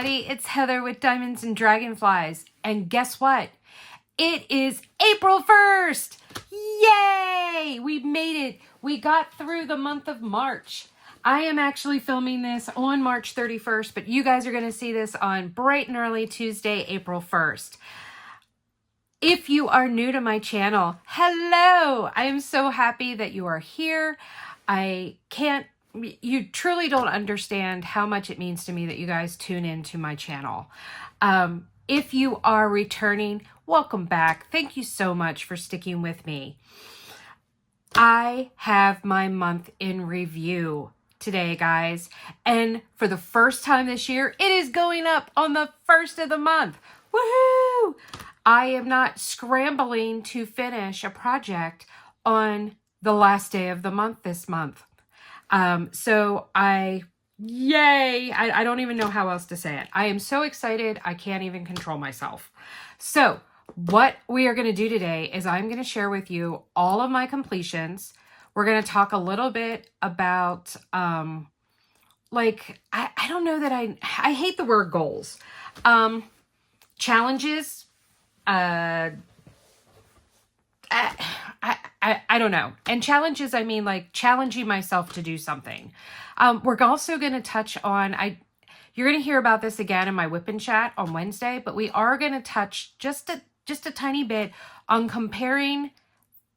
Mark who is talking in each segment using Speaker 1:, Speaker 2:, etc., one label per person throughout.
Speaker 1: everybody. It's Heather with Diamonds and Dragonflies. And guess what? It is April 1st. Yay! We made it. We got through the month of March. I am actually filming this on March 31st, but you guys are going to see this on bright and early Tuesday, April 1st. If you are new to my channel, hello! I am so happy that you are here. You truly don't understand how much it means to me that you guys tune into my channel. If you are returning, welcome back. Thank you so much for sticking with me. I have my month in review today, guys. And for the first time this year, it is going up on the first of the month. Woohoo! I am not scrambling to finish a project on the last day of the month this month. Yay! I don't even know how else to say it. I am so excited, I can't even control myself. So what we are going to do today is I'm going to share with you all of my completions. We're going to talk a little bit about, I don't know that I hate the word goals. Challenges, I don't know. And challenges, I mean like challenging myself to do something. We're also going to touch on, you're going to hear about this again in my whip and chat on Wednesday, but we are going to touch just a tiny bit on comparing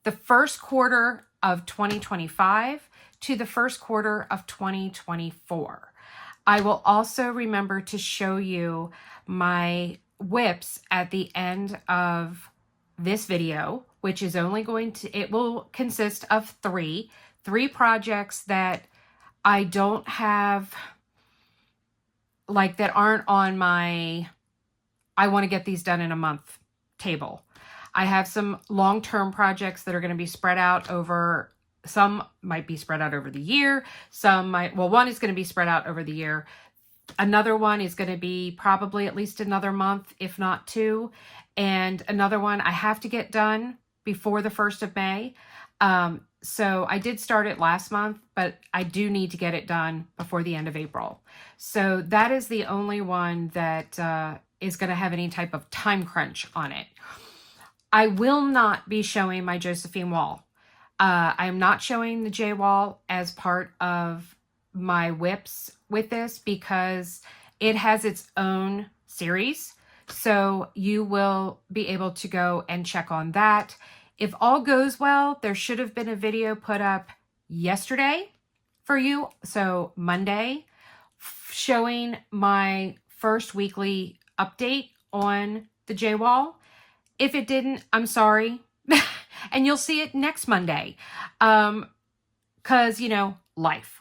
Speaker 1: the first quarter of 2025 to the first quarter of 2024. I will also remember to show you my whips at the end of this video, which is only it will consist of three projects that I don't have, that aren't on my, I want to get these done in a month table. I have some long-term projects that are going to be spread out over, some might be spread out over the year. One is going to be spread out over the year. Another one is going to be probably at least another month, if not two. And another one I have to get done before the 1st of May. So I did start it last month, but I do need to get it done before the end of April. So that is the only one that is going to have any type of time crunch on it. I will not be showing my Josephine wall. I am not showing the J wall as part of my whips with this because it has its own series. So you will be able to go and check on that. If all goes well, there should have been a video put up yesterday for you. So Monday, showing my first weekly update on the J wall. If it didn't, I'm sorry. And you'll see it next Monday. Cause life.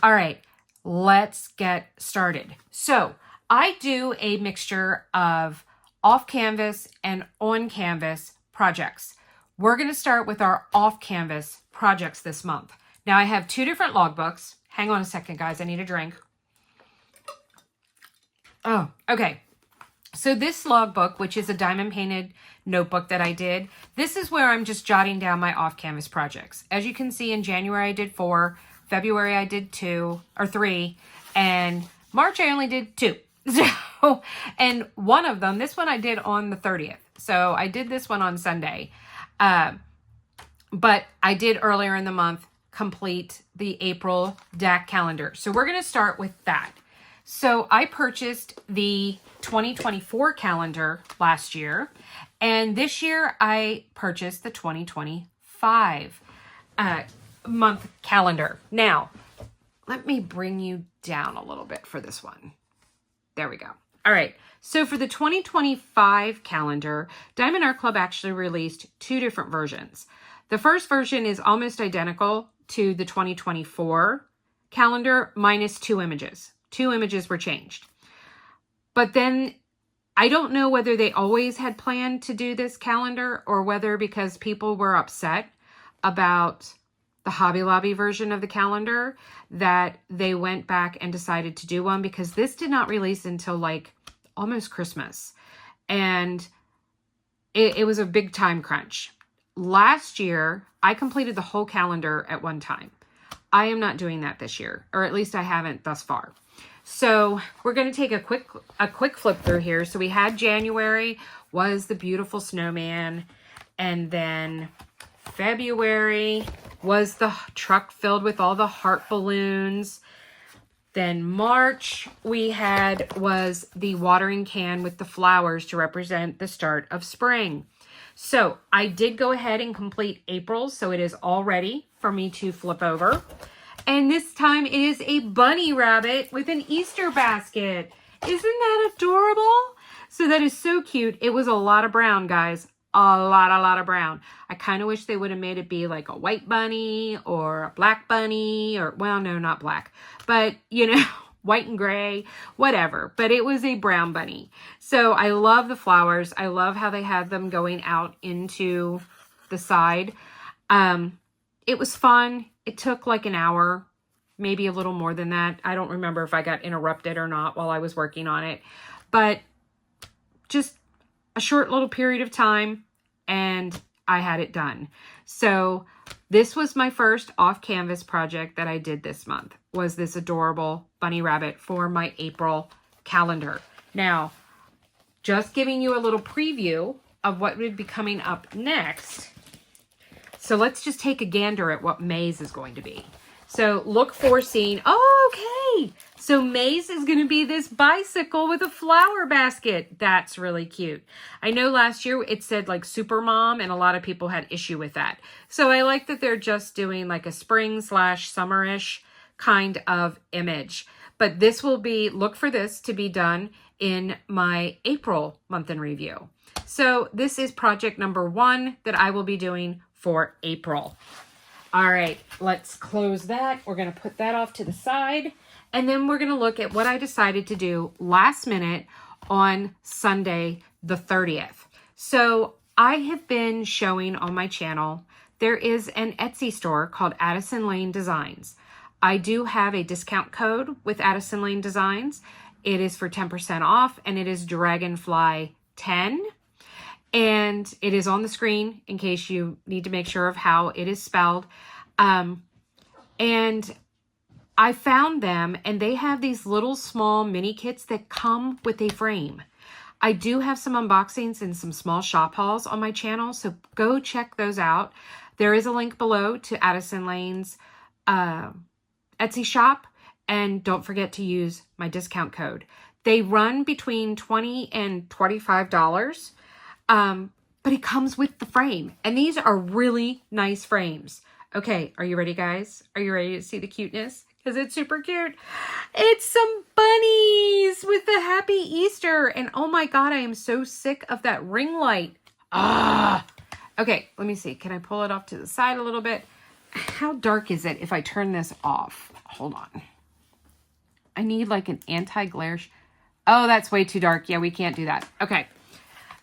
Speaker 1: All right, let's get started. So I do a mixture of off canvas and on canvas projects. We're going to start with our off canvas projects this month. Now I have two different logbooks. Hang on a second, guys. I need a drink. Oh, okay. So this logbook, which is a diamond painted notebook that I did, this is where I'm just jotting down my off canvas projects. As you can see, in January I did 4, February I did 3, and March I only did 2. So, and one of them, this one I did on the 30th. So I did this one on Sunday. But I did earlier in the month complete the April DAC calendar. So we're going to start with that. So I purchased the 2024 calendar last year, and this year I purchased the 2025 month calendar. Now, let me bring you down a little bit for this one. There we go. All right. So for the 2025 calendar, Diamond Art Club actually released 2 different versions. The first version is almost identical to the 2024 calendar minus 2 images. 2 images were changed. But then I don't know whether they always had planned to do this calendar or whether because people were upset about the Hobby Lobby version of the calendar that they went back and decided to do one, because this did not release until almost Christmas. And it was a big time crunch. Last year, I completed the whole calendar at one time. I am not doing that this year, or at least I haven't thus far. So we're going to take a quick flip through here. So we had January was the beautiful snowman. And then February was the truck filled with all the heart balloons. Then March was the watering can with the flowers to represent the start of spring. So I did go ahead and complete April. So it is all ready for me to flip over. And this time it is a bunny rabbit with an Easter basket. Isn't that adorable? So that is so cute. It was a lot of brown, guys. A lot of brown. I kind of wish they would have made it be like a white bunny or a black bunny or, well, no, not black, but you know, white and gray, whatever. But it was a brown bunny. So I love the flowers. I love how they had them going out into the side. It was fun. It took like an hour, maybe a little more than that. I don't remember if I got interrupted or not while I was working on it, but just a short little period of time and I had it done. So this was my first off-canvas project that I did this month, was this adorable bunny rabbit for my April calendar. Now, just giving you a little preview of what would be coming up next. So let's just take a gander at what May's is going to be. So look for seeing, oh, okay. So May's is going to be this bicycle with a flower basket. That's really cute. I know last year it said like Super Mom and a lot of people had issue with that. So I like that they're just doing like a spring/summerish kind of image. But this will be, look for this to be done in my April month in review. So this is project number 1 that I will be doing for April. All right, let's close that. We're going to put that off to the side. And then we're going to look at what I decided to do last minute on Sunday, the 30th. So I have been showing on my channel, there is an Etsy store called Addison Lane Designs. I do have a discount code with Addison Lane Designs. It is for 10% off and it is Dragonfly 10. And it is on the screen in case you need to make sure of how it is spelled. And I found them and they have these little small mini kits that come with a frame. I do have some unboxings and some small shop hauls on my channel, so go check those out. There is a link below to Addison Lane's Etsy shop, and don't forget to use my discount code. They run between $20 and $25. But it comes with the frame and these are really nice frames. Okay. Are you ready, guys? Are you ready to see the cuteness? Because it's super cute. It's some bunnies with the happy Easter. And oh my God, I am so sick of that ring light. Okay. Let me see. Can I pull it off to the side a little bit? How dark is it if I turn this off? Hold on. I need like an anti-glare. Oh, that's way too dark. Yeah, we can't do that. Okay.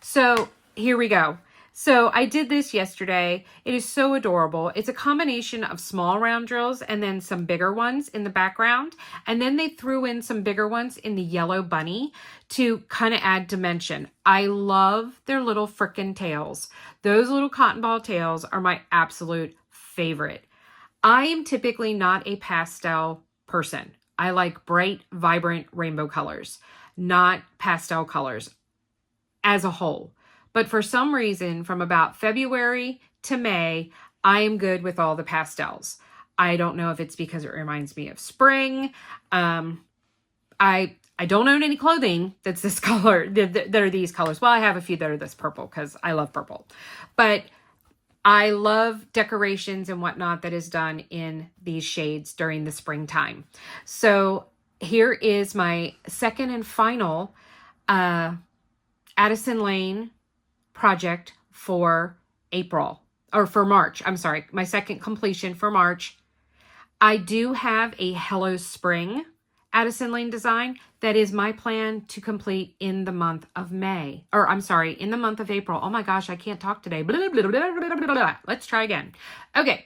Speaker 1: So here we go. So I did this yesterday. It is so adorable. It's a combination of small round drills and then some bigger ones in the background. And then they threw in some bigger ones in the yellow bunny to kind of add dimension. I love their little frickin' tails. Those little cotton ball tails are my absolute favorite. I am typically not a pastel person. I like bright, vibrant rainbow colors, not pastel colors as a whole. But for some reason, from about February to May, I am good with all the pastels. I don't know if it's because it reminds me of spring. I don't own any clothing that's this color, that are these colors. Well, I have a few that are this purple because I love purple. But I love decorations and whatnot that is done in these shades during the springtime. So here is my second and final Addison Lane project for April, or for March. I'm sorry, my second completion for March. I do have a Hello Spring Addison Lane design that is my plan to complete in the month of May. Or I'm sorry, in the month of April. Oh my gosh, I can't talk today. Blah, blah, blah, blah, blah, blah, blah. Let's try again. Okay.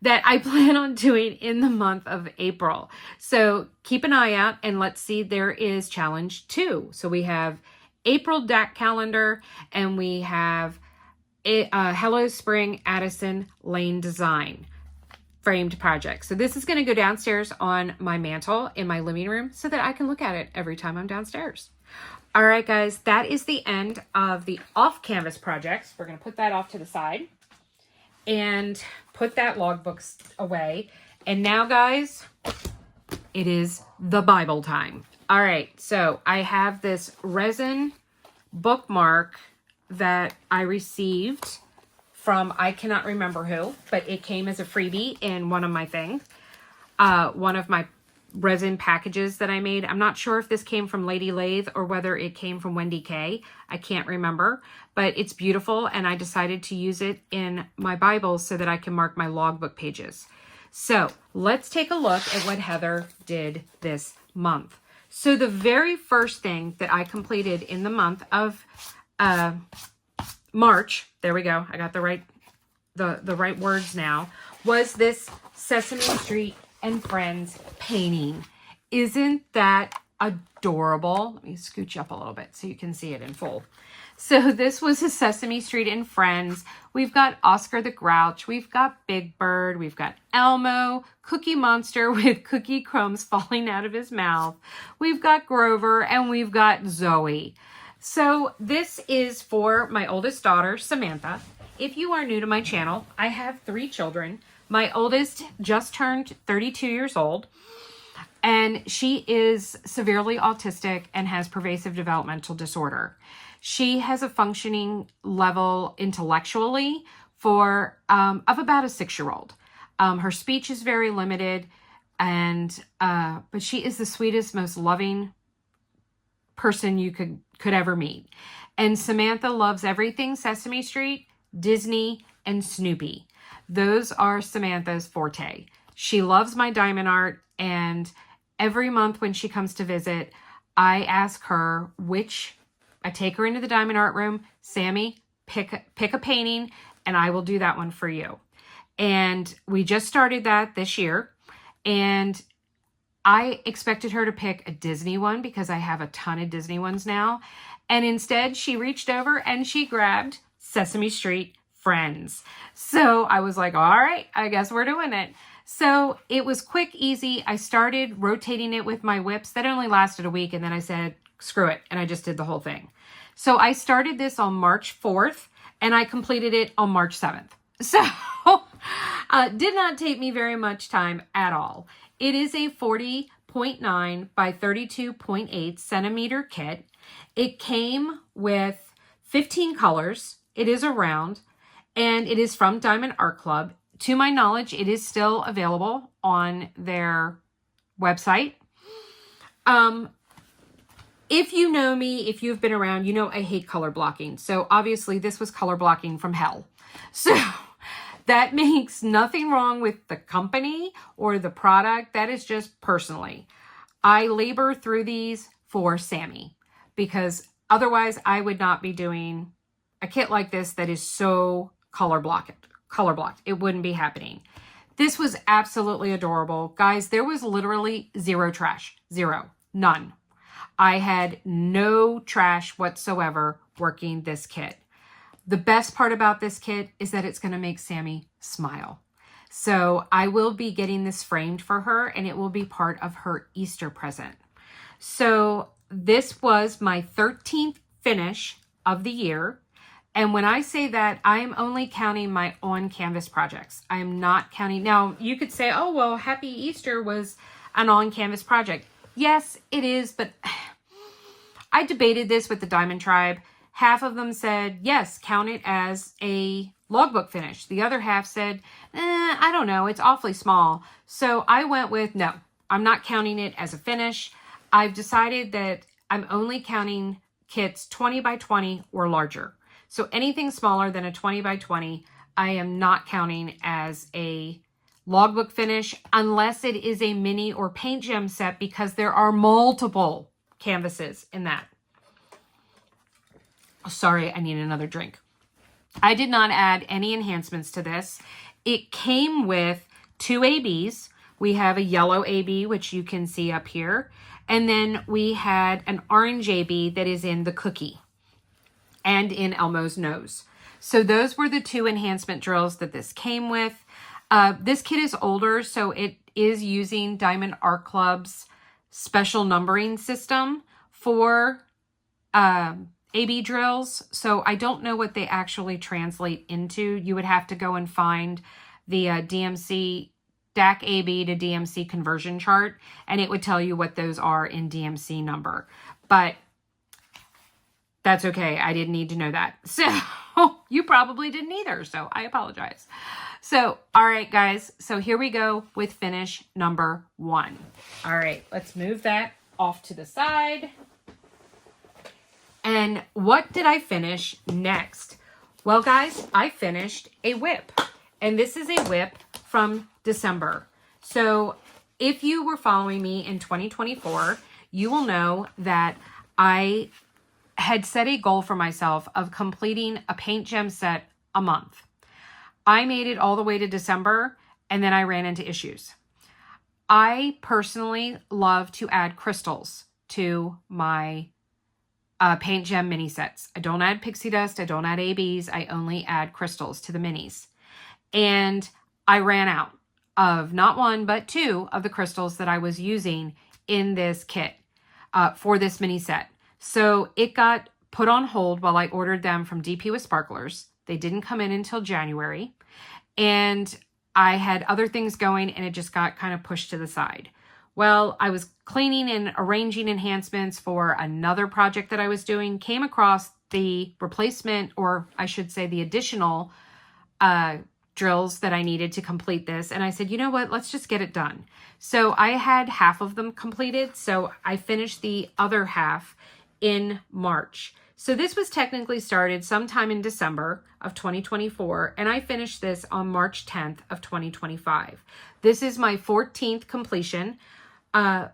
Speaker 1: That I plan on doing in the month of April. So keep an eye out and let's see, there is challenge 2. So we have April DAC calendar and we have a Hello Spring Addison Lane design. framed project. So this is going to go downstairs on my mantle in my living room so that I can look at it every time I'm downstairs. All right, guys, that is the end of the off-canvas projects. We're going to put that off to the side and put that logbook away. And now, guys, it is the Bible time. All right, so I have this resin bookmark that I received from, I cannot remember who, but it came as a freebie in one of my things, one of my resin packages that I made. I'm not sure if this came from Lady Lathe or whether it came from WendyK. I can't remember, but it's beautiful, and I decided to use it in my Bible so that I can mark my logbook pages. So let's take a look at what Heather did this month. So the very first thing that I completed in the month of March, there we go, I got the right words now, was this Sesame Street and Friends painting. Isn't that adorable? Let me scooch up a little bit so you can see it in full. So this was a Sesame Street and Friends. We've got Oscar the Grouch. We've got Big Bird. We've got Elmo, Cookie Monster with cookie crumbs falling out of his mouth. We've got Grover, and we've got Zoe. So this is for my oldest daughter, Samantha. If you are new to my channel, I have 3 children. My oldest just turned 32 years old, and she is severely autistic and has pervasive developmental disorder. She has a functioning level intellectually of about a 6-year-old. Her speech is very limited, and but she is the sweetest, most loving person you could ever meet. And Samantha loves everything Sesame Street, Disney, and Snoopy. Those are Samantha's forte. She loves my diamond art, and every month when she comes to visit, I ask her I take her into the diamond art room. Sammy, pick a painting, and I will do that one for you. And we just started that this year, and I expected her to pick a Disney one because I have a ton of Disney ones now. And instead, she reached over and she grabbed Sesame Street Friends. So I was like, all right, I guess we're doing it. So it was quick, easy. I started rotating it with my whips. That only lasted a week, and then I said, screw it, and I just did the whole thing. So I started this on March 4th, and I completed it on March 7th. So did not take me very much time at all. It is a 40.9 by 32.8 centimeter kit. It came with 15 colors. It is a round, and it is from Diamond Art Club. To my knowledge, it is still available on their website. If you know me, if you've been around, you know I hate color blocking. So obviously this was color blocking from hell. So that makes nothing wrong with the company or the product. That is just personally. I labor through these for Sammy because otherwise I would not be doing a kit like this that is so color blocked. It wouldn't be happening. This was absolutely adorable. Guys, there was literally zero trash. Zero. None. I had no trash whatsoever working this kit. The best part about this kit is that it's going to make Sammy smile. So I will be getting this framed for her, and it will be part of her Easter present. So this was my 13th finish of the year. And when I say that, I'm only counting my on-canvas projects. I'm not counting. Now, you could say, oh, well, Happy Easter was an on-canvas project. Yes, it is, but I debated this with the Diamond Tribe. Half of them said, yes, count it as a logbook finish. The other half said, I don't know, it's awfully small. So I went with, no, I'm not counting it as a finish. I've decided that I'm only counting kits 20 by 20 or larger. So anything smaller than a 20 by 20, I am not counting as a logbook finish unless it is a mini or paint gem set because there are multiple canvases in that. Oh, sorry, I need another drink. I did not add any enhancements to this. It came with 2 ABs. We have a yellow AB, which you can see up here. And then we had an orange AB that is in the cookie and in Elmo's nose. So those were the 2 enhancement drills that this came with. This kit is older, so it is using Diamond Art Club's special numbering system for AB drills. So I don't know what they actually translate into. You would have to go and find the DMC DAC AB to DMC conversion chart, and it would tell you what those are in DMC number. But that's okay. I didn't need to know that. So you probably didn't either. So I apologize. So, all right, guys. So here we go with finish number 1. All right, let's move that off to the side. And what did I finish next? Well, guys, I finished a whip. And this is a whip from December. So if you were following me in 2024, you will know that I had set a goal for myself of completing a paint gem set a month. I made it all the way to December, and then I ran into issues. I personally love to add crystals to my paint gem mini sets. I don't add pixie dust. I don't add ABs. I only add crystals to the minis. And I ran out of not 1, but 2 of the crystals that I was using in this kit for this mini set. So it got put on hold while I ordered them from DP with Sparklers. They didn't come in until January. And I had other things going, and it just got kind of pushed to the side. Well, I was cleaning and arranging enhancements for another project that I was doing, came across the replacement, or I should say the additional drills that I needed to complete this. And I said, you know what, let's just get it done. So I had half of them completed. So I finished the other half in March. So this was technically started sometime in December of 2024, and I finished this on March 10th of 2025. This is my 14th completion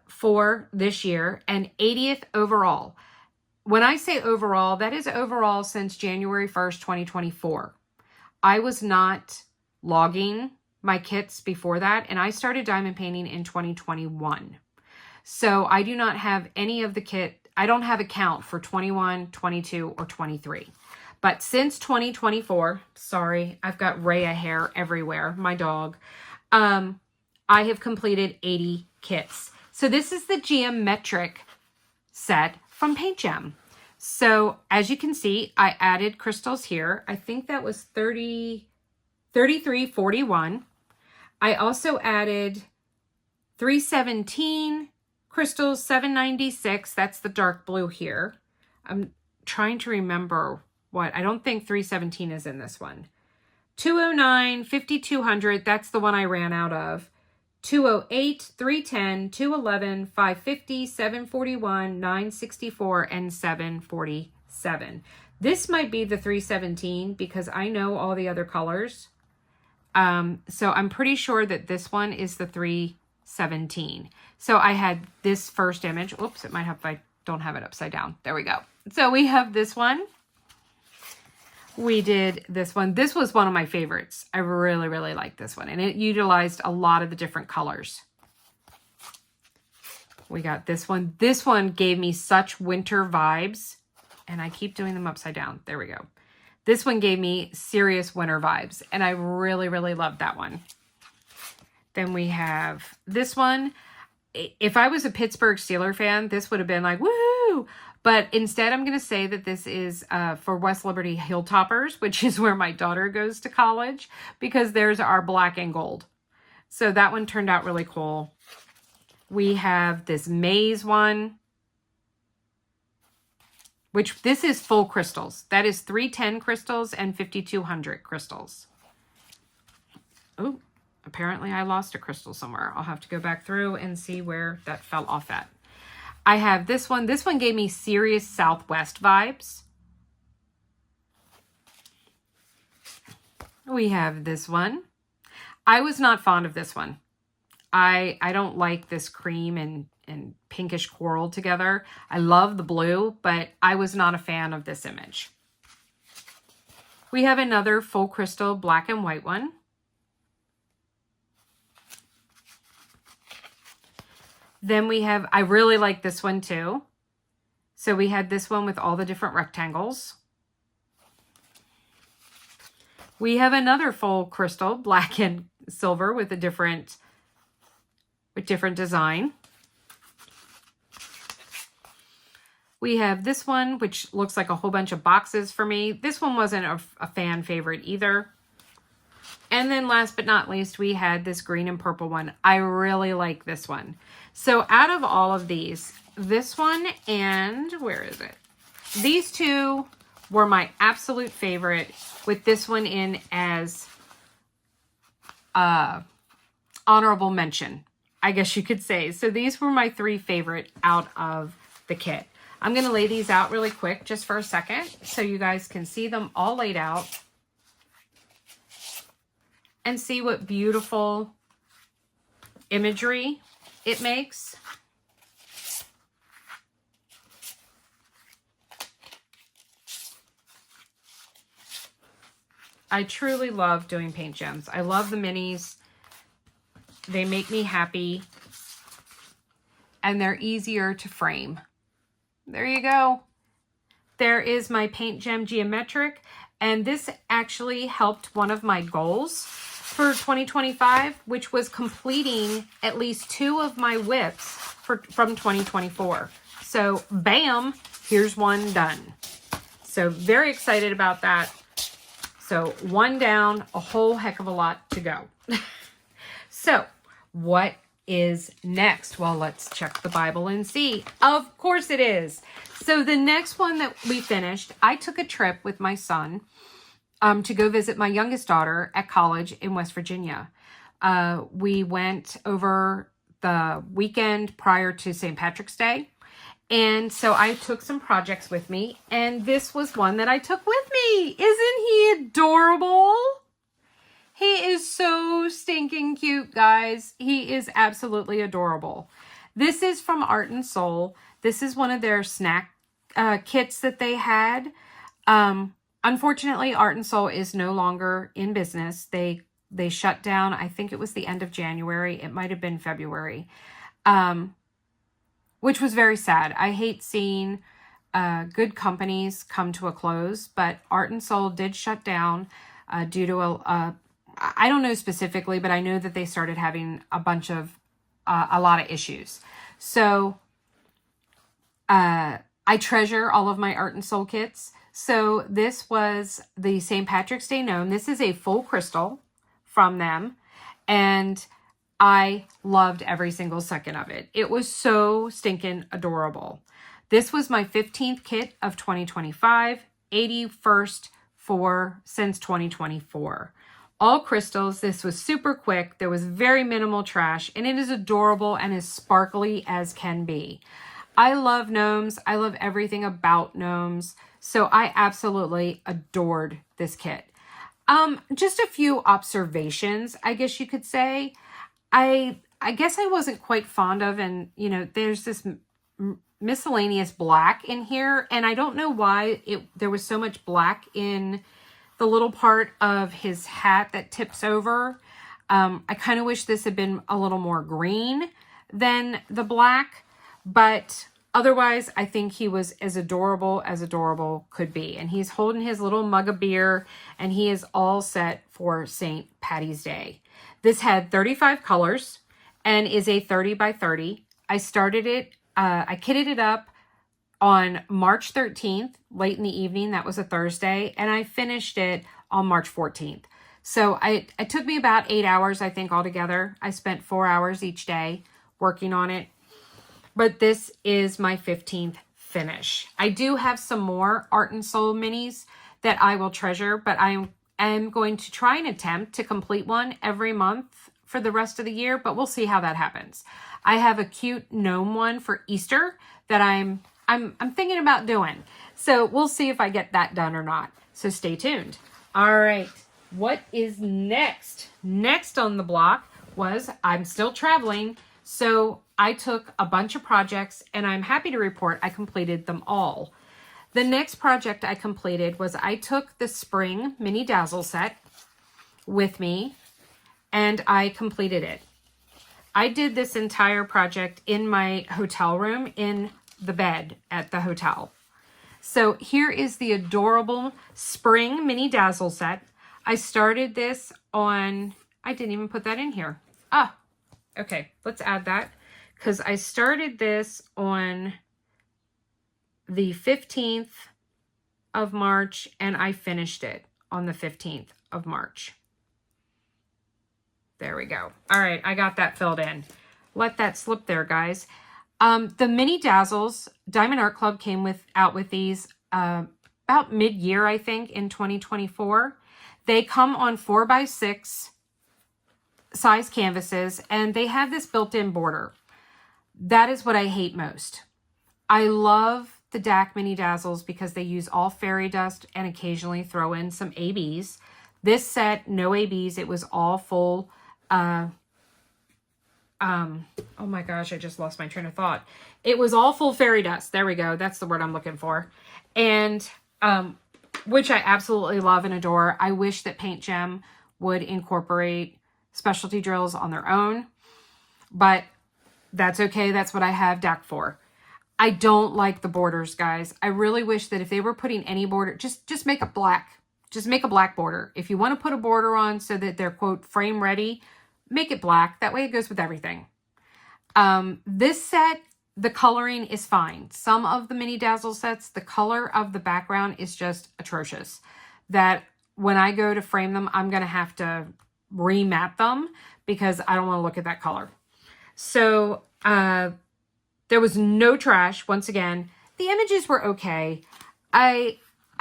Speaker 1: for this year and 80th overall. When I say overall, that is overall since January 1st, 2024. I was not logging my kits before that, and I started diamond painting in 2021. So I do not have any of the kit. I don't have a count for 21, 22, or 23. But since 2024, sorry, I've got Rhea hair everywhere, my dog, I have completed 80 kits. So this is the geometric set from Paint Gem. So as you can see, I added crystals here. I think that was 33.41. I also added 317 crystals, 796. That's the dark blue here. I'm trying to remember what. I don't think 317 is in this one. 209, 5200. That's the one I ran out of. 208, 310, 211, 550, 741, 964, and 747. This might be the 317 because I know all the other colors. So I'm pretty sure that this one is the 317. So I had this first image. Oops, it might have, if I don't have it upside down. There we go. So we have this one. We did this one. This was one of my favorites. I really, really like this one. And it utilized a lot of the different colors. We got this one. This one gave me such winter vibes. And I keep doing them upside down. There we go. This one gave me serious winter vibes. And I really, really loved that one. Then we have this one. If I was a Pittsburgh Steelers fan, this would have been like, woo! But instead, I'm going to say that this is for West Liberty Hilltoppers, which is where my daughter goes to college, because there's our black and gold. So that one turned out really cool. We have this maze one, which this is full crystals. That is 310 crystals and 5200 crystals. Oh, apparently I lost a crystal somewhere. I'll have to go back through and see where that fell off at. I have this one. This one gave me serious Southwest vibes. We have this one. I was not fond of this one. I don't like this cream and pinkish coral together. I love the blue, but I was not a fan of this image. We have another full crystal black and white one. Then we have, I really like this one too. So we had this one with all the different rectangles. We have another full crystal, black and silver with a different design. We have this one, which looks like a whole bunch of boxes for me. This one wasn't a fan favorite either. And then last but not least, we had this green and purple one. I really like this one. So out of all of these, this one and where is it? These two were my absolute favorite, with this one in as honorable mention, I guess you could say. So these were my 3 favorite out of the kit. I'm going to lay these out really quick just for a second so you guys can see them all laid out and see what beautiful imagery it makes. I truly love doing paint gems. I love the minis. They make me happy and they're easier to frame. There you go. There is my paint gem geometric, and this actually helped one of my goals for 2025, which was completing at least 2 of my whips from 2024. So bam, here's one done. So very excited about that. So 1 down, a whole heck of a lot to go. So what is next? Well, let's check the Bible and see. Of course it is. So the next one that we finished, I took a trip with my son to go visit my youngest daughter at college in West Virginia. We went over the weekend prior to St. Patrick's Day. And so I took some projects with me, and this was one that I took with me. Isn't he adorable? He is so stinking cute, guys. He is absolutely adorable. This is from Art and Soul. This is one of their snack kits that they had. Unfortunately, Art and Soul is no longer in business. They shut down, I think it was the end of January. It might have been February, which was very sad. I hate seeing good companies come to a close, but Art and Soul did shut down due to I don't know specifically, but I know that they started having a lot of issues. So I treasure all of my Art and Soul kits. So this was the St. Patrick's Day gnome. This is a full crystal from them, and I loved every single second of it. It was so stinking adorable. This was my 15th kit of 2025, 81st since 2024. All crystals. This was super quick. There was very minimal trash, and it is adorable and as sparkly as can be. I love gnomes. I love everything about gnomes. So I absolutely adored this kit. Just a few observations, I guess you could say. I guess I wasn't quite fond of, and you know, there's this miscellaneous black in here, and I don't know why there was so much black in the little part of his hat that tips over. I kind of wish this had been a little more green than the black, but otherwise I think he was as adorable could be. And he's holding his little mug of beer, and he is all set for St. Patty's Day. This had 35 colors and is a 30 by 30. I started it, I kitted it up on March 13th, late in the evening. That was a Thursday. And I finished it on March 14th. So it took me about 8 hours, I think, altogether. I spent 4 hours each day working on it. But this is my 15th finish. I do have some more Art and Soul minis that I will treasure, but I am going to try and attempt to complete one every month for the rest of the year, but we'll see how that happens. I have a cute gnome one for Easter that I'm thinking about doing. So we'll see if I get that done or not. So stay tuned. All right. What is next? Next on the block was I'm still traveling. So I took a bunch of projects, and I'm happy to report I completed them all. The next project I completed was I took the spring mini dazzle set with me, and I completed it. I did this entire project in my hotel room in the bed at the hotel. So here is the adorable spring mini dazzle set. I started this on I didn't even put that in here. Ah, okay, let's add that because I started this on the 15th of March and I finished it on the 15th of March. There we go. All right, I got that filled in. Let that slip there, guys. The mini dazzles, Diamond Art Club came out with these about mid-year, I think, in 2024. They come on 4x6 size canvases, and they have this built-in border. That is what I hate most. I love the DAC mini dazzles because they use all fairy dust and occasionally throw in some ABs. This set, no ABs. It was all full. Oh my gosh, I just lost my train of thought. It was all full fairy dust. There we go. That's the word I'm looking for. And which I absolutely love and adore. I wish that Paint Gem would incorporate specialty drills on their own, but that's okay. That's what I have DAC for. I don't like the borders, guys. I really wish that if they were putting any border, just make a black. Just make a black border. If you want to put a border on so that they're, quote, frame ready, make it black. That way it goes with everything. This set, the coloring is fine. Some of the mini dazzle sets, the color of the background is just atrocious. That when I go to frame them, I'm going to have to remap them because I don't want to look at that color. So there was no trash. Once again, the images were okay. I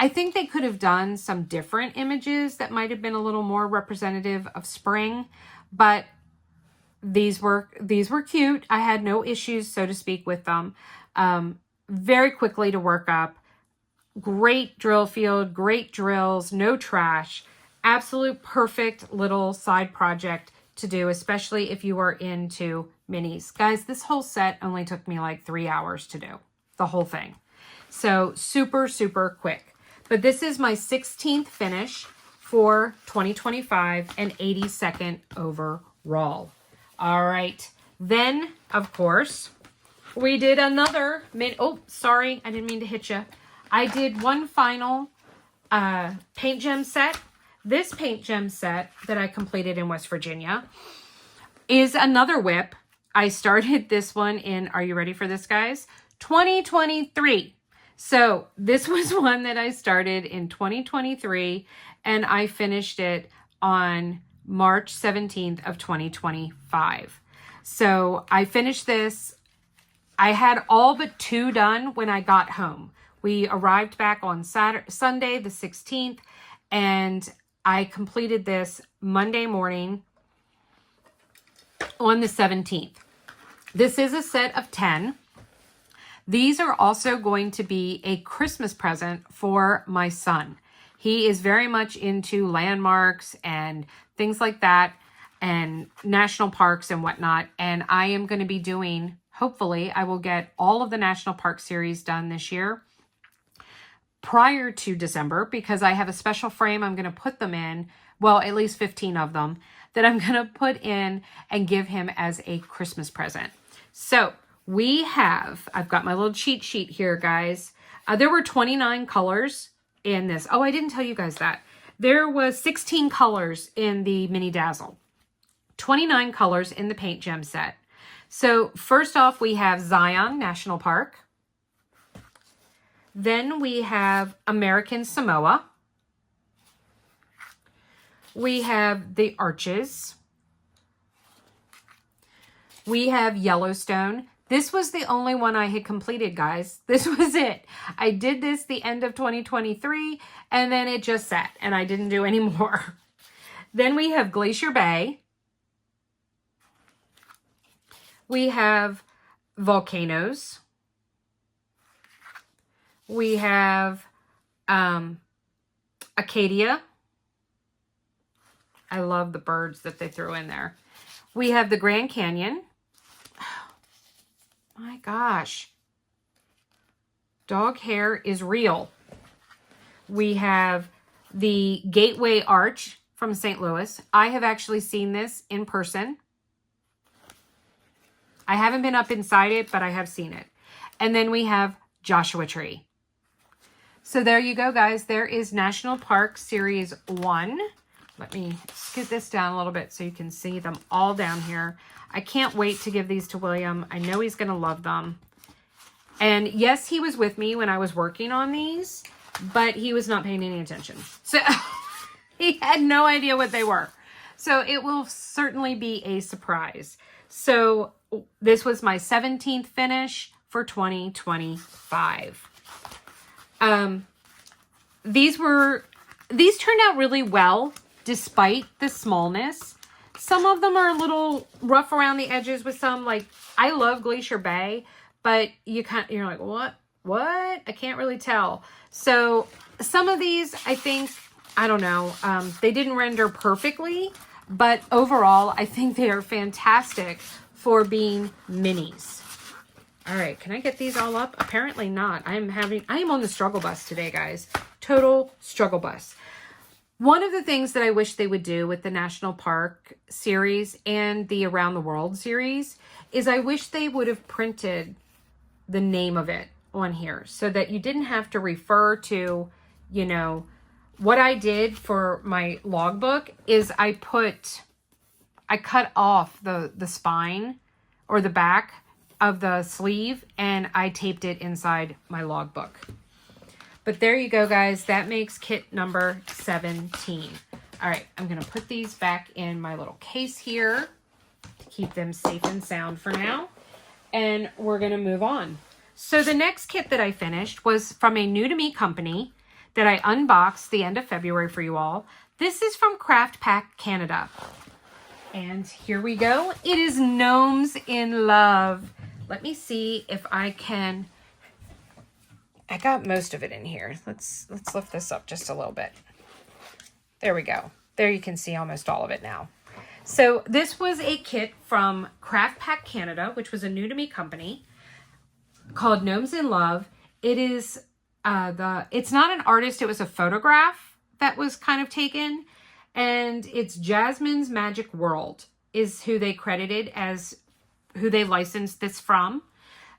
Speaker 1: think they could have done some different images that might have been a little more representative of spring, but these were cute. I had no issues, so to speak, with them. Very quickly to work up. Great drill field, great drills, no trash. Absolute perfect little side project to do, especially if you are into minis. Guys, this whole set only took me like 3 hours to do, the whole thing. So super, super quick. But this is my 16th finish for 2025 and 82nd overall. All right. Then, of course, we did another oh, sorry. I didn't mean to hit you. I did one final paint gem set. This paint gem set that I completed in West Virginia is another whip. I started this one in, are you ready for this, guys? 2023. So this was one that I started in 2023 and I finished it on March 17th of 2025. So I finished this. I had all but 2 done when I got home. We arrived back on Sunday, the 16th, and I completed this Monday morning on the 17th. This is a set of 10. These are also going to be a Christmas present for my son. He is very much into landmarks and things like that and national parks and whatnot. And I am going to be doing, hopefully, I will get all of the National Park series done this year prior to December because I have a special frame I'm going to put them in, well, at least 15 of them, that I'm going to put in and give him as a Christmas present. So we have, I've got my little cheat sheet here, guys. There were 29 colors in this. Oh, I didn't tell you guys that. There was 16 colors in the Mini Dazzle. 29 colors in the Paint Gem set. So first off, we have Zion National Park. Then we have American Samoa. We have the Arches. We have Yellowstone. This was the only one I had completed, guys. This was it. I did this the end of 2023, and then it just sat, and I didn't do any more. Then we have Glacier Bay. We have volcanoes. We have Acadia. I love the birds that they threw in there. We have the Grand Canyon. My gosh. Dog hair is real. We have the Gateway Arch from St. Louis. I have actually seen this in person. I haven't been up inside it, but I have seen it. And then we have Joshua Tree. So there you go, guys. There is National Park Series 1 Let me scoot this down a little bit so you can see them all down here. I can't wait to give these to William. I know he's going to love them. And yes, he was with me when I was working on these, but he was not paying any attention. So he had no idea what they were. So it will certainly be a surprise. So this was my 17th finish for 2025. These turned out really well despite the smallness. Some of them are a little rough around the edges with some, like, I love Glacier Bay, but you're like, what? I can't really tell. So some of these, I think, I don't know, they didn't render perfectly, but overall, I think they are fantastic for being minis. All right, can I get these all up? Apparently not. I am on the struggle bus today, guys. Total struggle bus. One of the things that I wish they would do with the National Park series and the Around the World series is I wish they would have printed the name of it on here so that you didn't have to refer to, you know, what I did for my logbook is I cut off the spine or the back of the sleeve and I taped it inside my logbook. But there you go, guys. That makes kit number 17. All right, I'm going to put these back in my little case here to keep them safe and sound for now. And we're going to move on. So the next kit that I finished was from a new to me company that I unboxed the end of February for you all. This is from Craft Pack Canada. And here we go. It is Gnomes in Love. Let me see if I can... I got most of it in here. Let's lift this up just a little bit. There we go. There you can see almost all of it now. So this was a kit from Craft Pack Canada, which was a new to me company called Gnomes in Love. It is it's not an artist, it was a photograph that was kind of taken, and it's Jasmine's Magic World is who they credited as who they licensed this from.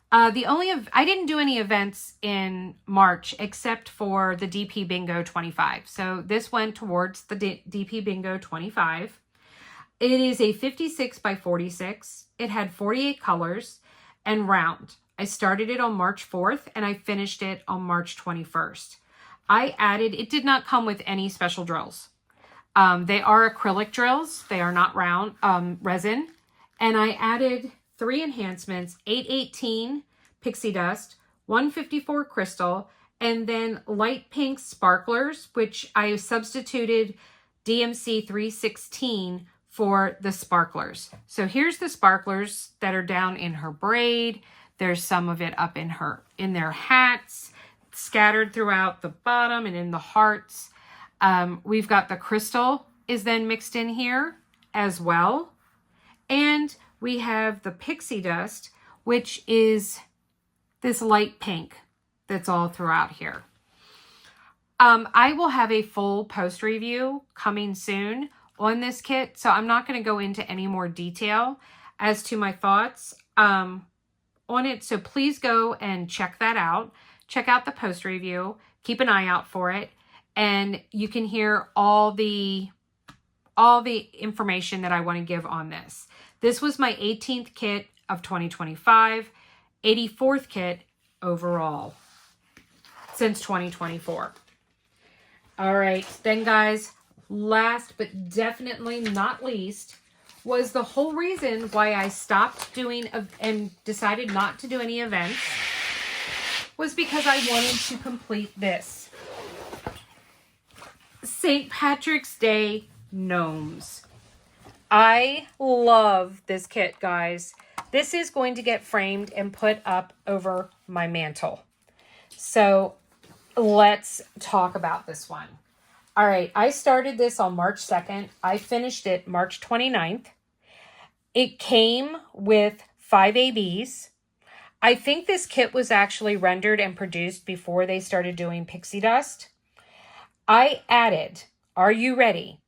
Speaker 1: I didn't do any events in March except for the DP Bingo 25. So this went towards the DP Bingo 25. It is a 56 by 46. It had 48 colors and round. I started it on March 4th and I finished it on March 21st. It did not come with any special drills. They are acrylic drills. They are not round resin. And I added 3 enhancements, 818 pixie dust, 154 crystal, and then light pink sparklers, which I substituted DMC 316 for the sparklers. So here's the sparklers that are down in her braid. There's some of it up in their hats, scattered throughout the bottom and in the hearts. We've got the crystal is then mixed in here as well. And we have the pixie dust, which is this light pink that's all throughout here. I will have a full post review coming soon on this kit, so I'm not going to go into any more detail as to my thoughts on it. So please go and check that out. Check out the post review. Keep an eye out for it, and you can hear all the information that I want to give on this. This was my 18th kit of 2025, 84th kit overall since 2024. All right, then guys, last but definitely not least was the whole reason why I stopped doing and decided not to do any events was because I wanted to complete this. St. Patrick's Day Gnomes. I love this kit, guys. This is going to get framed and put up over my mantle. So let's talk about this one. All right, I started this on March 2nd. I finished it March 29th. It came with 5 ABs. I think this kit was actually rendered and produced before they started doing pixie dust. I added, are you ready?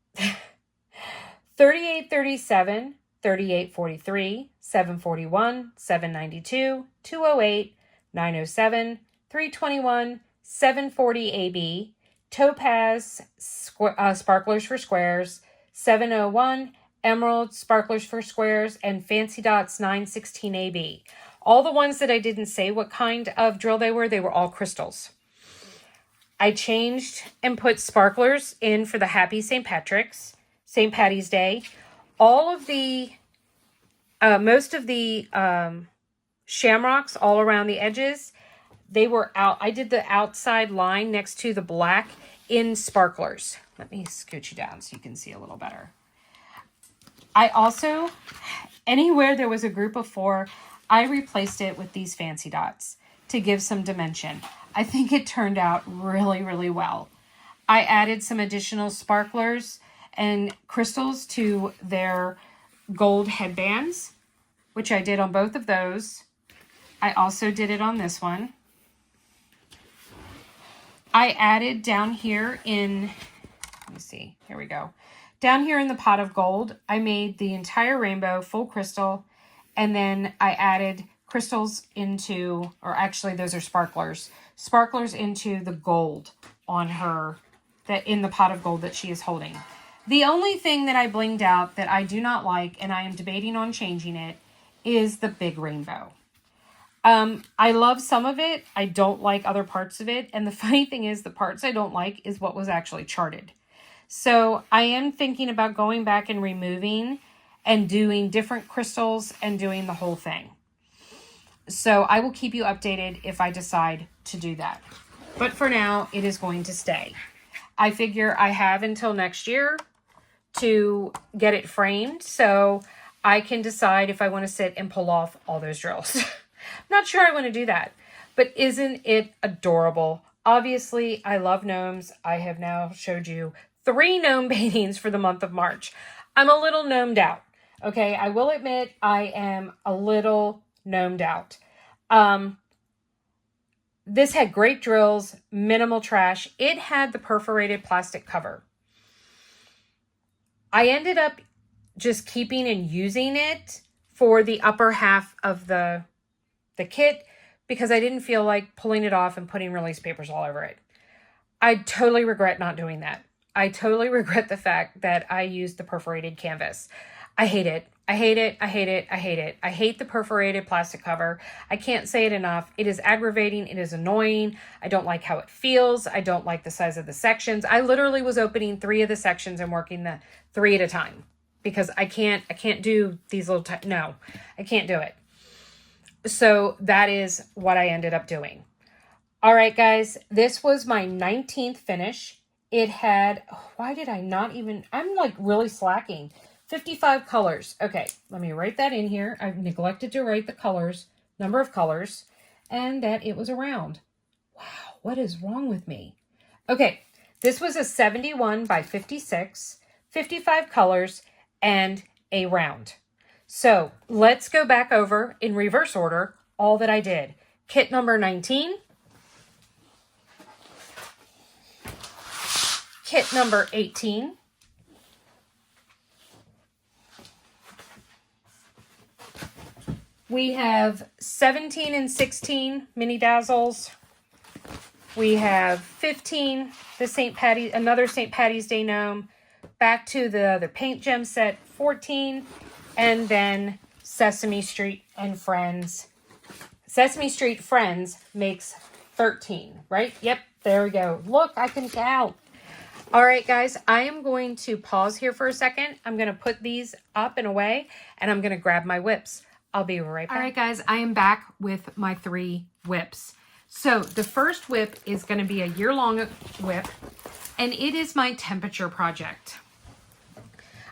Speaker 1: 3837, 3843, 741, 792, 208, 907, 321, 740 AB, Topaz Sparklers for Squares, 701 Emerald Sparklers for Squares, and Fancy Dots 916AB. All the ones that I didn't say what kind of drill they were all crystals. I changed and put sparklers in for the Happy St. Patty's Day. All of the, most of the shamrocks all around the edges, they were out. I did the outside line next to the black in sparklers. Let me scoot you down so you can see a little better. I also, anywhere there was a group of 4, I replaced it with these fancy dots to give some dimension. I think it turned out really, really well. I added some additional sparklers and crystals to their gold headbands, which I did on both of those. I also did it on this one. I added down here in, let me see, here we go. Down here in the pot of gold, I made the entire rainbow full crystal, and then I added crystals into, or actually those are sparklers into the gold on her, that in the pot of gold that she is holding. The only thing that I blinged out that I do not like, and I am debating on changing it, is the big rainbow. I love some of it. I don't like other parts of it. And the funny thing is, the parts I don't like is what was actually charted. So I am thinking about going back and removing and doing different crystals and doing the whole thing. So I will keep you updated if I decide to do that. But for now, it is going to stay. I figure I have until next year to get it framed, so I can decide if I want to sit and pull off all those drills. Not sure I want to do that, but isn't it adorable? Obviously, I love gnomes. I have now showed you 3 gnome paintings for the month of March. I'm a little gnomed out. Okay, I will admit I am a little gnomed out. This had great drills, minimal trash. It had the perforated plastic cover. I ended up just keeping and using it for the upper half of the kit because I didn't feel like pulling it off and putting release papers all over it. I totally regret not doing that. I totally regret the fact that I used the perforated canvas. I hate it. I hate it. I hate it. I hate it. I hate the perforated plastic cover. I can't say it enough. It is aggravating. It is annoying. I don't like how it feels. I don't like the size of the sections. I literally was opening 3 of the sections and working the 3 at a time because I can't do these little, no, I can't do it. So that is what I ended up doing. All right, guys, this was my 19th finish. It had, why did I not even, I'm like really slacking. 55 colors. Okay, let me write that in here. I've neglected to write the colors, number of colors, and that it was a round. Wow, what is wrong with me? Okay, this was a 71 by 56, 55 colors, and a round. So let's go back over in reverse order all that I did. Kit number 19. Kit number 18. We have 17 and 16 mini dazzles. We have 15, another St. Patty's Day gnome. Back to the other paint gem set, 14. And then Sesame Street and Friends. Sesame Street Friends makes 13, right? Yep, there we go. Look, I can count. All right, guys, I am going to pause here for a second. I'm going to put these up and away, and I'm going to grab my whips. I'll be right back. All right, guys, I am back with my 3 whips. So the first whip is going to be a year-long whip, and it is my temperature project.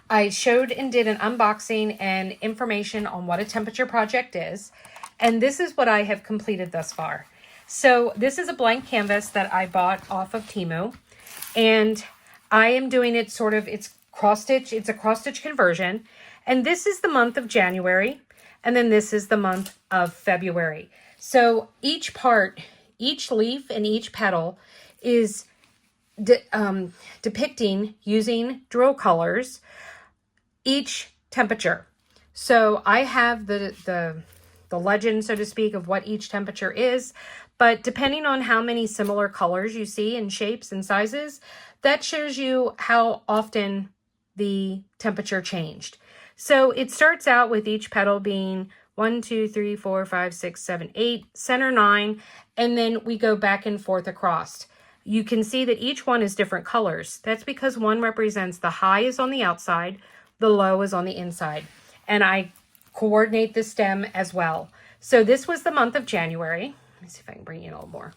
Speaker 1: I showed and did an unboxing and information on what a temperature project is, and this is what I have completed thus far. So this is a blank canvas that I bought off of Temu, and I am doing it sort of, it's cross-stitch, it's a cross-stitch conversion, and this is the month of January, and then this is the month of February. So each part, each leaf and each petal is depicting, using drill colors, each temperature. So I have the legend, so to speak, of what each temperature is, but depending on how many similar colors you see in shapes and sizes, that shows you how often the temperature changed. So it starts out with each petal being 1, 2, 3, 4, 5, 6, 7, 8, center 9, and then we go back and forth across. You can see that each one is different colors. That's because one represents the high is on the outside, the low is on the inside. And I coordinate the stem as well. So this was the month of January. Let me see if I can bring you in a little more.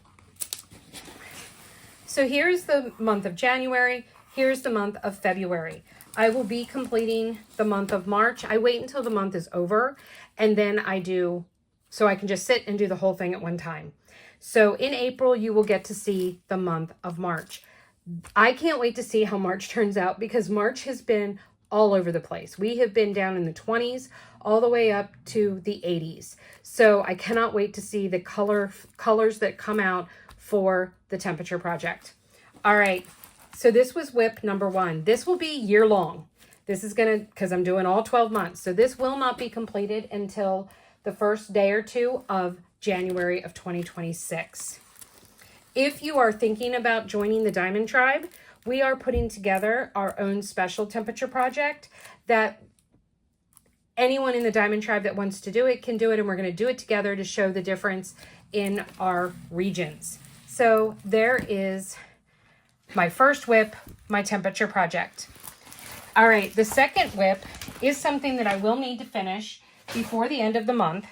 Speaker 1: So here's the month of January. Here's the month of February. I will be completing the month of March. I wait until the month is over, and then I do, so I can just sit and do the whole thing at one time. So in April, you will get to see the month of March. I can't wait to see how March turns out, because March has been all over the place. We have been down in the 20s all the way up to the 80s. So I cannot wait to see the colors that come out for the temperature project. All right. So this was whip number 1. This will be year long. This is going to, because I'm doing all 12 months. So this will not be completed until the first day or two of January of 2026. If you are thinking about joining the Diamond Tribe, we are putting together our own special temperature project that anyone in the Diamond Tribe that wants to do it can do it, and we're going to do it together to show the difference in our regions. So there is my first whip, my temperature project. All right, the second whip is something that I will need to finish before the end of the month,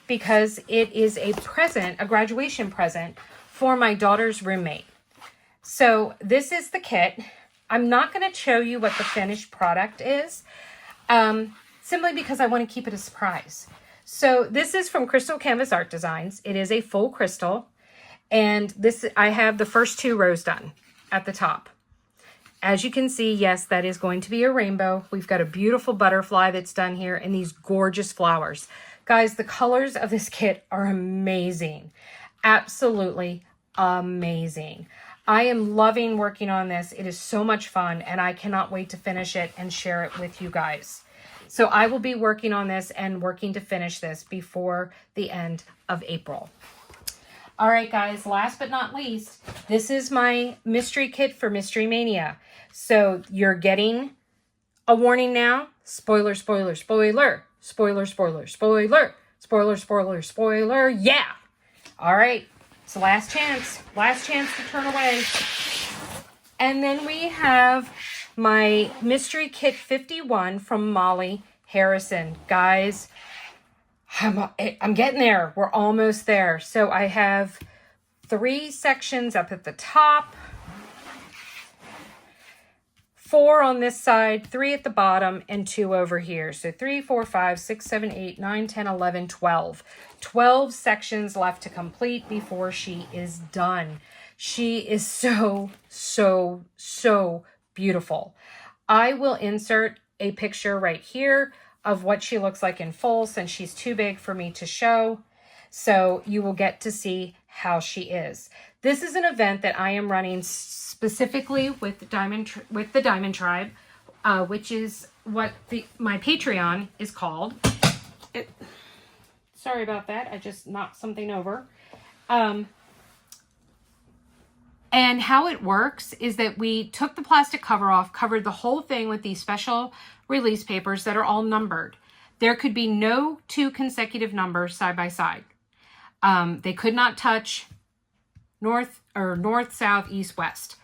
Speaker 1: because it is a present, a graduation present for my daughter's roommate. So this is the kit. I'm not going to show you what the finished product is, simply because I want to keep it a surprise. So this is from Crystal Canvas Art Designs. It is a full crystal, and this, I have the first 2 rows done at the top. As you can see, yes, that is going to be a rainbow. We've got a beautiful butterfly that's done here and these gorgeous flowers. Guys, the colors of this kit are amazing. Absolutely amazing. I am loving working on this. It is so much fun, and I cannot wait to finish it and share it with you guys. So I will be working on this and working to finish this before the end of April. All right, guys, last but not least, this is my mystery kit for Mystery Mania. So you're getting a warning now. Spoiler, spoiler, spoiler. Spoiler, spoiler, spoiler. Spoiler, spoiler, spoiler. Yeah. All right. It's the last chance. Last chance to turn away. And then we have my Mystery Kit 51 from Molly Harrison. Guys, I'm getting there. We're almost there. So I have 3 sections up at the top, 4 on this side, 3 at the bottom, and 2 over here. So 3, 4, 5, 6, 7, 8, 9, 10, 11, 12. 12 sections left to complete before she is done. She is so, so, so beautiful. I will insert a picture right here of what she looks like in full, since she's too big for me to show. So you will get to see how she is. This is an event that I am running specifically with the Diamond Tribe, which is what my Patreon is called. Sorry about that. I just knocked something over. And how it works is that we took the plastic cover off, covered the whole thing with these special release papers that are all numbered. There could be no 2 consecutive numbers side by side. They could not touch north, south, east, west.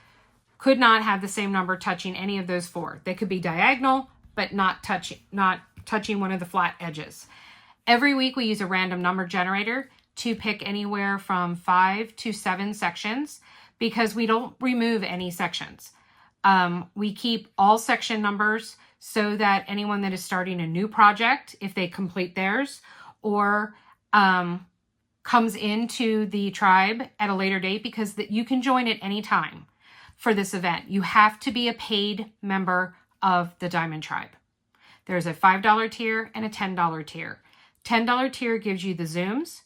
Speaker 1: Could not have the same number touching any of those 4. They could be diagonal, but not touching one of the flat edges. Every week we use a random number generator to pick anywhere from 5 to 7 sections, because we don't remove any sections. We keep all section numbers so that anyone that is starting a new project, if they complete theirs, or comes into the tribe at a later date, because you can join at any time for this event. You have to be a paid member of the Diamond Tribe. There's a $5 tier and a $10 tier. $10 tier gives you the Zooms.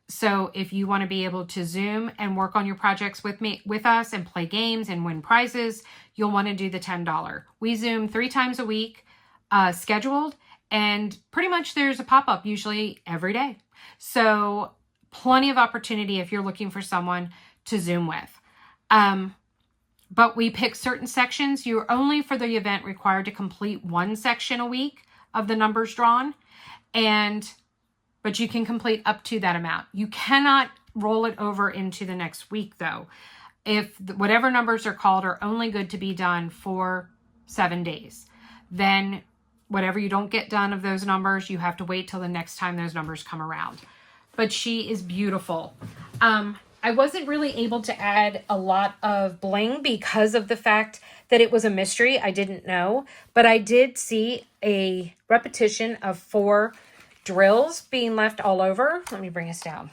Speaker 1: So if you want to be able to Zoom and work on your projects with us and play games and win prizes, you'll want to do the $10. We Zoom 3 times a week, scheduled, and pretty much there's a pop-up usually every day. So plenty of opportunity if you're looking for someone to Zoom with. But we pick certain sections. You're only for the event required to complete one section a week of the numbers drawn, but you can complete up to that amount. You cannot roll it over into the next week though. If whatever numbers are called are only good to be done for 7 days, then whatever you don't get done of those numbers, you have to wait till the next time those numbers come around. But she is beautiful. I wasn't really able to add a lot of bling because of the fact that it was a mystery. I didn't know, but I did see a repetition of 4 drills being left all over. Let me bring us down.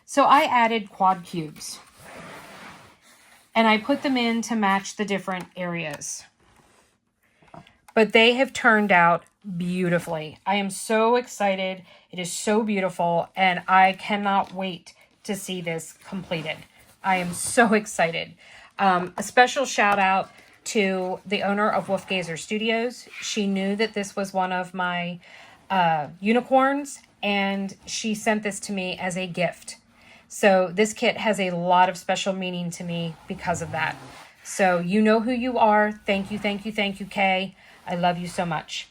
Speaker 1: So I added quad cubes and I put them in to match the different areas. But they have turned out beautifully. I am so excited. It is so beautiful, and I cannot wait to see this completed. I am so excited. A special shout out to the owner of Wolfgazer Studios. She knew that this was one of my unicorns, and she sent this to me as a gift. So this kit has a lot of special meaning to me because of that. So you know who you are. Thank you, thank you, thank you, Kay. I love you so much.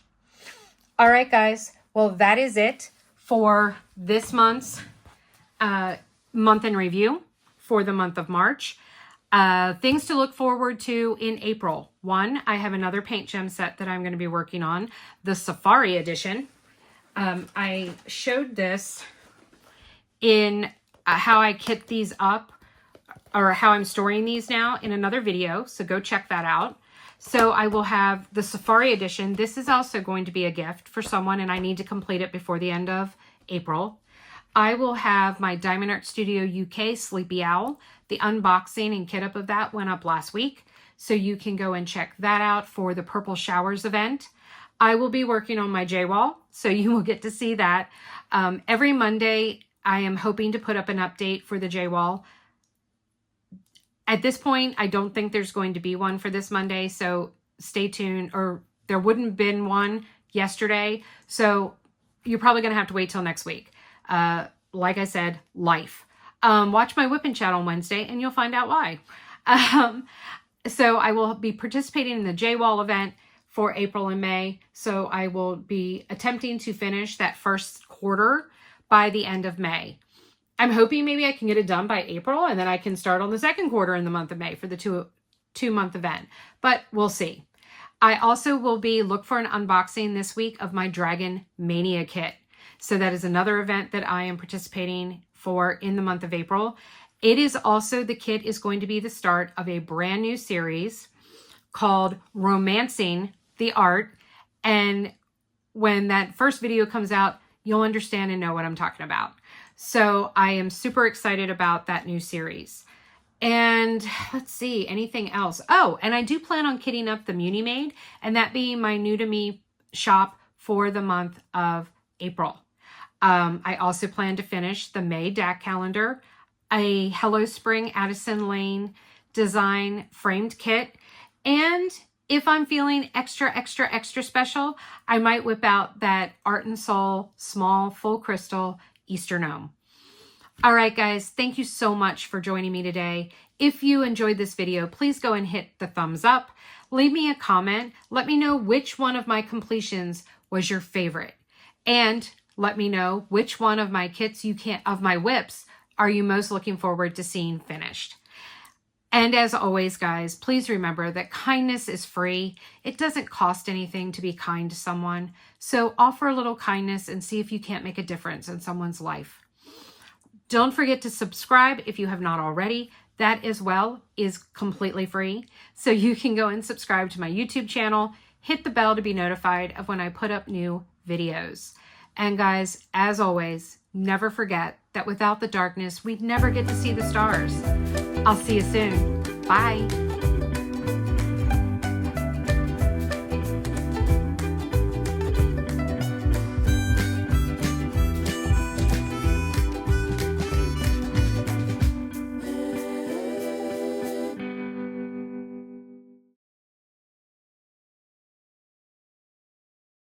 Speaker 1: All right, guys. Well, that is it for this month's month in review for the month of March. Things to look forward to in April. 1, I have another paint gem set that I'm going to be working on, the Safari Edition. I showed this in how I kit these up, or how I'm storing these now, in another video, so go check that out. So I will have the Safari Edition. This is also going to be a gift for someone, and I need to complete it before the end of April. I will have my Diamond Art Studio UK Sleepy Owl. The unboxing and kit up of that went up last week, so you can go and check that out for the Purple Showers event. I will be working on my J-Wall, so you will get to see that. Every Monday, I am hoping to put up an update for the J-Wall. At this point, I don't think there's going to be one for this Monday, so stay tuned. Or there wouldn't have been one yesterday, so you're probably going to have to wait till next week. Like I said, life. Watch my whipping chat on Wednesday, and you'll find out why. So I will be participating in the J-Wall event for April and May, so I will be attempting to finish that first quarter by the end of May. I'm hoping maybe I can get it done by April, and then I can start on the second quarter in the month of May for the two-month event, but we'll see. I also will be look for an unboxing this week of my Dragon Mania kit. So that is another event that I am participating for in the month of April. It is also, the kit is going to be the start of a brand new series called Romancing the Art. And when that first video comes out, you'll understand and know what I'm talking about. So I am super excited about that new series. And let's see, anything else? Oh, and I do plan on kitting up the Muni Maid, and that being my new to me shop for the month of April. I also plan to finish the May DAC calendar, a Hello Spring Addison Lane design framed kit, and if I'm feeling extra special, I might whip out that Art and Soul small full crystal Easter gnome. All right, guys, thank you so much for joining me today. If you enjoyed this video, please go and hit the thumbs up. Leave me a comment. Let me know which one of my completions was your favorite. And let me know which one of my kits of my whips are you most looking forward to seeing finished. And as always, guys, please remember that kindness is free. It doesn't cost anything to be kind to someone. So offer a little kindness and see if you can't make a difference in someone's life. Don't forget to subscribe if you have not already. That as well is completely free. So you can go and subscribe to my YouTube channel, hit the bell to be notified of when I put up new videos. And guys, as always, never forget that without the darkness, we'd never get to see the stars. I'll see you soon. Bye.